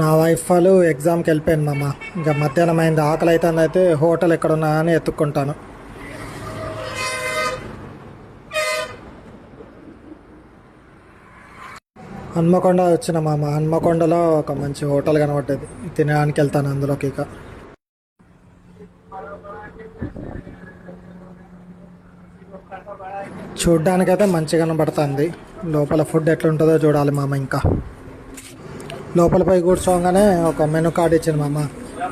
నా వైఫ్ వాళ్ళు ఎగ్జామ్కి వెళ్ళిపోయాను మామ. ఇంకా మధ్యాహ్నం అయింది, ఆకలి అవుతుంది. అయితే హోటల్ ఎక్కడున్నా అని ఎత్తుక్కుంటాను. హన్మకొండ వచ్చిన మామ. హన్మకొండలో ఒక మంచి హోటల్ కనబడ్డది, తినడానికి వెళ్తాను అందులోకి. ఇక చూడ్డానికైతే మంచిగా కనబడుతుంది. లోపల ఫుడ్ ఎట్లుంటుందో చూడాలి మామ. ఇంకా లోపల పోయి కూర్చోగానే ఒక మెనూ కార్డ్ ఇచ్చింది మామ.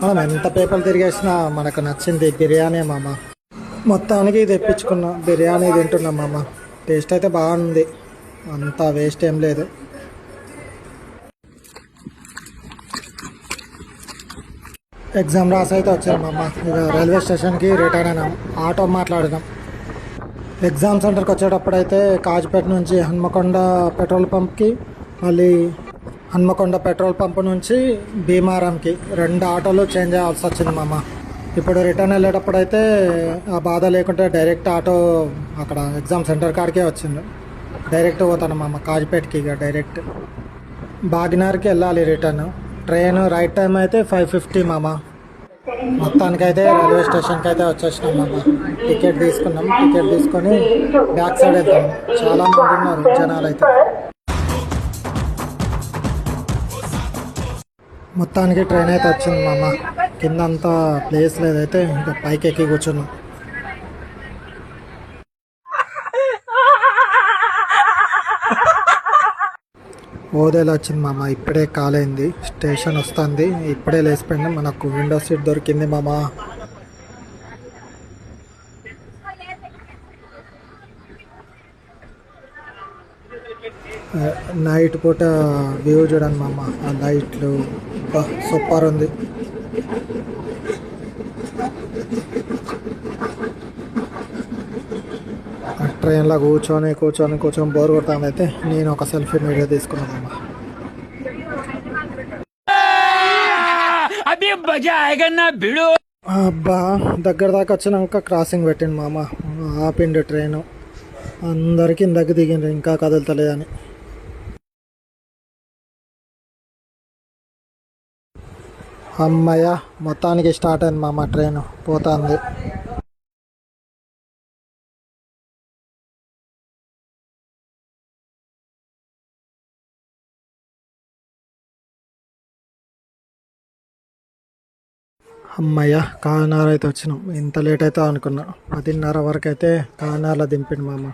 మనం ఎంత పేపర్లు తిరిగేసినా మనకు నచ్చింది బిర్యానీ మామ. మొత్తానికి తెప్పించుకున్నా, బిర్యానీ తింటున్నాం మామ. టేస్ట్ అయితే బాగుంది, అంత వేస్ట్ ఏం లేదు. ఎగ్జామ్ రాసి అయితే వచ్చాను మామ. ఇక రైల్వే స్టేషన్కి రిటర్న్ అయినాం, ఆటో మాట్లాడినాం. ఎగ్జామ్ సెంటర్కి వచ్చేటప్పుడు అయితే కాజ్పేట నుంచి హన్మకొండ పెట్రోల్ పంప్కి, మళ్ళీ హన్మకొండ పెట్రోల్ పంప్ నుంచి భీమారంకి 2 ఆటోలు చేంజ్ అవ్వాల్సి వచ్చింది మామ. ఇప్పుడు రిటర్న్ వెళ్ళేటప్పుడు అయితే ఆ బాధ లేకుంటే డైరెక్ట్ ఆటో అక్కడ ఎగ్జామ్ సెంటర్ కాడికే వచ్చింది. డైరెక్ట్ పోతాను మామ కాజ్పేటకి. ఇక డైరెక్ట్ బాగినార్కి వెళ్ళాలి రిటర్న్. ట్రైన్ రైట్ టైం అయితే 5:50 మామ. మొత్తానికైతే రైల్వే స్టేషన్కి అయితే వచ్చేసినాం మామ. టికెట్ తీసుకున్నాం, టికెట్ తీసుకొని బ్యాక్ సైడ్ వెళ్తాం. చాలా మంది ఉన్నారు జనాలు అయితే. మొత్తానికి ట్రైన్ అయితే వచ్చింది మామ. కింద అంతా ప్లేస్ లేదైతే ఇంకా పైకి ఎక్కి కూర్చున్నాం. ఓదేలా వచ్చింది మామ. ఇప్పుడే కాలైంది, స్టేషన్ వస్తుంది. ఇప్పుడే లేచిపోయింది, మనకు విండో సీట్ దొరికింది మామ. నైట్ పూట వ్యూ చూడండి మామ. ఆ లైట్లు సూపర్ ఉంది. ట్రైన్లో కూర్చొని కూర్చొని కూర్చొని బోర్ కొడతాను. అయితే నేను ఒక సెల్ఫీ వీడియో తీసుకున్నాను మామ. అబ్బా, దగ్గర దాకా వచ్చినాక క్రాసింగ్ పెట్టిండు మామ. ఆపిండు ట్రైను. అందరికీ ఇందాక దిగిండ్రు, ఇంకా కదులుతలేదని. అమ్మయ్య, మొత్తానికి స్టార్ట్ అయింది మామ. ట్రైన్ పోతుంది. అమ్మయ్య, కాకినాడ అయితే వచ్చినాం. ఇంత లేట్ అయితే అనుకున్నా. 10:30 వరకు అయితే కాకినాడలో దింపిండు మామ.